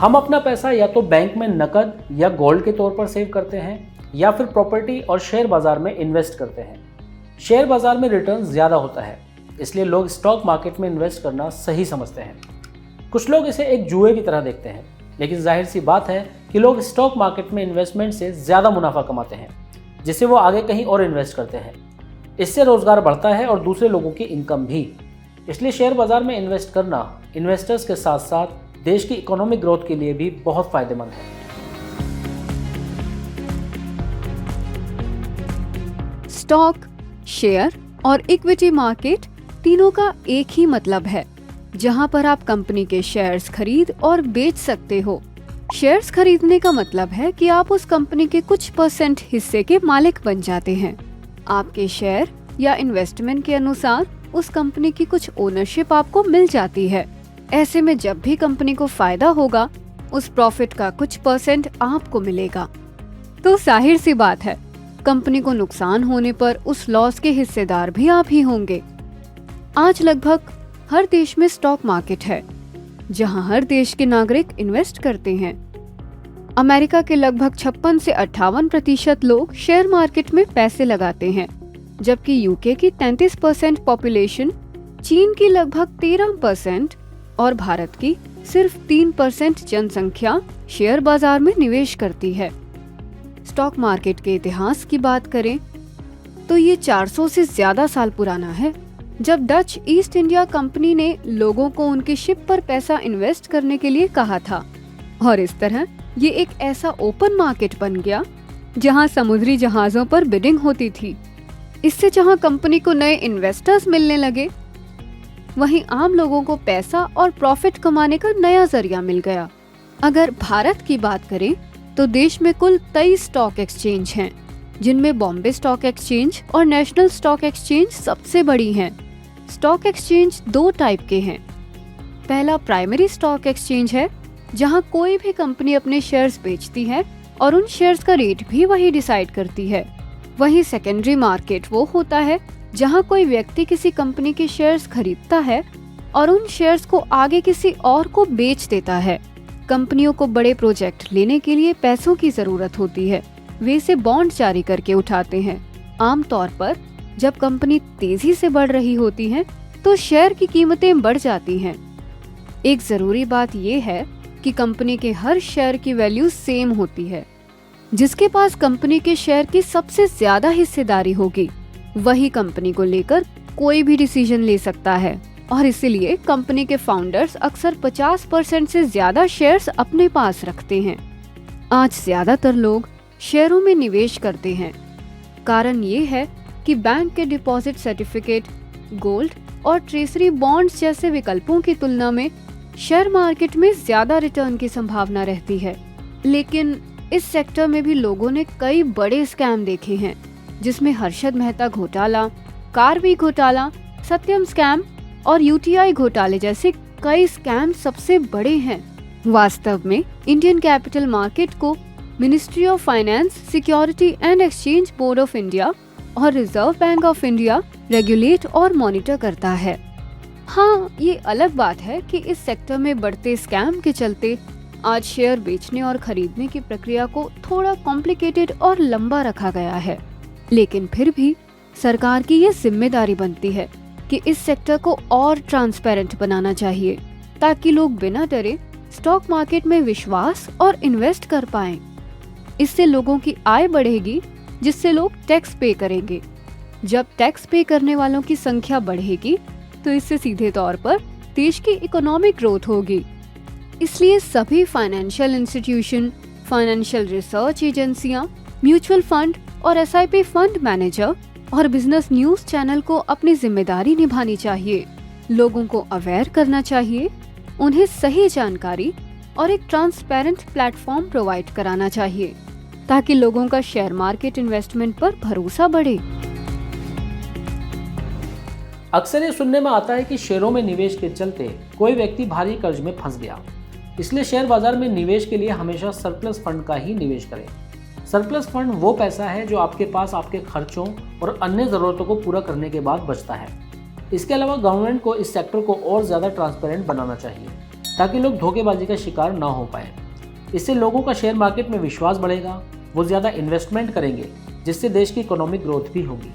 हम अपना पैसा या तो बैंक में नकद या गोल्ड के तौर पर सेव करते हैं या फिर प्रॉपर्टी और शेयर बाजार में इन्वेस्ट करते हैं। शेयर बाजार में रिटर्न ज़्यादा होता है, इसलिए लोग स्टॉक मार्केट में इन्वेस्ट करना सही समझते हैं। कुछ लोग इसे एक जुए की तरह देखते हैं, लेकिन जाहिर सी बात है कि लोग स्टॉक मार्केट में इन्वेस्टमेंट से ज़्यादा मुनाफा कमाते हैं, जिससे वो आगे कहीं और इन्वेस्ट करते हैं। इससे रोजगार बढ़ता है और दूसरे लोगों की इनकम भी। इसलिए शेयर बाजार में इन्वेस्ट करना इन्वेस्टर्स के साथ साथ देश की इकोनॉमिक ग्रोथ के लिए भी बहुत फायदेमंद है। स्टॉक, शेयर और इक्विटी मार्केट तीनों का एक ही मतलब है, जहां पर आप कंपनी के शेयर्स खरीद और बेच सकते हो। शेयर्स खरीदने का मतलब है कि आप उस कंपनी के कुछ % हिस्से के मालिक बन जाते हैं। आपके शेयर या इन्वेस्टमेंट के अनुसार उस कंपनी की कुछ ओनरशिप आपको मिल जाती है। ऐसे में जब भी कंपनी को फायदा होगा, उस प्रॉफिट का कुछ % आपको मिलेगा। तो जाहिर सी बात है, कंपनी को नुकसान होने पर उस लॉस के हिस्सेदार भी आप ही होंगे। आज लगभग हर देश में स्टॉक मार्केट है, जहां हर देश के नागरिक इन्वेस्ट करते हैं। अमेरिका के लगभग 56 से 58% लोग शेयर मार्केट में पैसे लगाते हैं, जबकि यूके की 33% पॉपुलेशन, चीन की लगभग 13% और भारत की सिर्फ 3% जनसंख्या शेयर बाजार में निवेश करती है। स्टॉक मार्केट के इतिहास की बात करें तो ये 400 से ज्यादा साल पुराना है, जब डच ईस्ट इंडिया कंपनी ने लोगों को उनके शिप पर पैसा इन्वेस्ट करने के लिए कहा था, और इस तरह ये एक ऐसा ओपन मार्केट बन गया जहां समुद्री जहाजों पर बिडिंग होती थी। इससे जहां कंपनी को नए इन्वेस्टर्स मिलने लगे, वहीं आम लोगों को पैसा और प्रॉफिट कमाने का नया जरिया मिल गया। अगर भारत की बात करें तो देश में कुल 23 स्टॉक एक्सचेंज हैं, जिनमें बॉम्बे स्टॉक एक्सचेंज और नेशनल स्टॉक एक्सचेंज सबसे बड़ी हैं। स्टॉक एक्सचेंज 2 टाइप के हैं। पहला प्राइमरी स्टॉक एक्सचेंज है, जहां कोई भी कंपनी अपने शेयर्स बेचती है और उन शेयर्स का रेट भी वही डिसाइड करती है। वहीं सेकेंडरी मार्केट वो होता है जहां कोई व्यक्ति किसी कंपनी के शेयर्स खरीदता है और उन शेयर्स को आगे किसी और को बेच देता है। कंपनियों को बड़े प्रोजेक्ट लेने के लिए पैसों की जरूरत होती है, वे इसे बॉन्ड जारी करके उठाते हैं। आमतौर पर जब कंपनी तेजी से बढ़ रही होती है तो शेयर की कीमतें बढ़ जाती हैं। एक जरूरी बात यह है कि कंपनी के हर शेयर की वैल्यू सेम होती है। जिसके पास कंपनी के शेयर की सबसे ज्यादा हिस्सेदारी होगी, वही कंपनी को लेकर कोई भी डिसीजन ले सकता है, और इसीलिए कंपनी के फाउंडर्स अक्सर 50% से ज्यादा शेयर्स अपने पास रखते हैं। आज ज्यादातर लोग शेयरों में निवेश करते हैं। कारण ये है कि बैंक के डिपॉजिट सर्टिफिकेट, गोल्ड और ट्रेजरी बॉन्ड्स जैसे विकल्पों की तुलना में शेयर मार्केट में ज्यादा रिटर्न की संभावना रहती है। लेकिन इस सेक्टर में भी लोगों ने कई बड़े स्कैम देखे हैं, जिसमें हर्षद मेहता घोटाला, कारवी घोटाला, सत्यम स्कैम और यूटीआई घोटाले जैसे कई स्कैम सबसे बड़े हैं। वास्तव में इंडियन कैपिटल मार्केट को ministry of finance, security and exchange board of India और reserve bank of India regulate और मॉनिटर करता है। हाँ, ये अलग बात है कि इस सेक्टर में बढ़ते स्कैम के चलते आज शेयर बेचने और खरीदने की प्रक्रिया को थोड़ा कॉम्प्लिकेटेड और लंबा रखा गया है। लेकिन फिर भी सरकार की ये जिम्मेदारी बनती है कि इस सेक्टर को और ट्रांसपेरेंट बनाना चाहिए, ताकि लोग बिना डरे स्टॉक मार्केट में विश्वास और इन्वेस्ट कर पाएं। इससे लोगों की आय बढ़ेगी, जिससे लोग टैक्स पे करेंगे। जब टैक्स पे करने वालों की संख्या बढ़ेगी तो इससे सीधे तौर पर देश की इकोनॉमिक ग्रोथ होगी। इसलिए सभी फाइनेंशियल इंस्टीट्यूशन, फाइनेंशियल रिसर्च एजेंसियां, म्यूचुअल फंड और एसआईपी फंड मैनेजर और बिजनेस न्यूज चैनल को अपनी जिम्मेदारी निभानी चाहिए। लोगों को अवेयर करना चाहिए, उन्हें सही जानकारी और एक ट्रांसपेरेंट प्लेटफॉर्म प्रोवाइड कराना चाहिए, ताकि लोगों का शेयर मार्केट इन्वेस्टमेंट पर भरोसा बढ़े। अक्सर ये सुनने में आता है कि शेयरों में निवेश के चलते कोई व्यक्ति भारी कर्ज में फंस गया, इसलिए शेयर बाजार में निवेश के लिए हमेशा सरप्लस फंड का ही निवेश करें। सरप्लस फंड वो पैसा है जो आपके पास आपके खर्चों और अन्य ज़रूरतों को पूरा करने के बाद बचता है। इसके अलावा गवर्नमेंट को इस सेक्टर को और ज़्यादा ट्रांसपेरेंट बनाना चाहिए। ताकि लोग धोखेबाजी का शिकार ना हो पाए। इससे लोगों का शेयर मार्केट में विश्वास बढ़ेगा, वो ज़्यादा इन्वेस्टमेंट करेंगे, जिससे देश की इकोनॉमिक ग्रोथ भी होगी।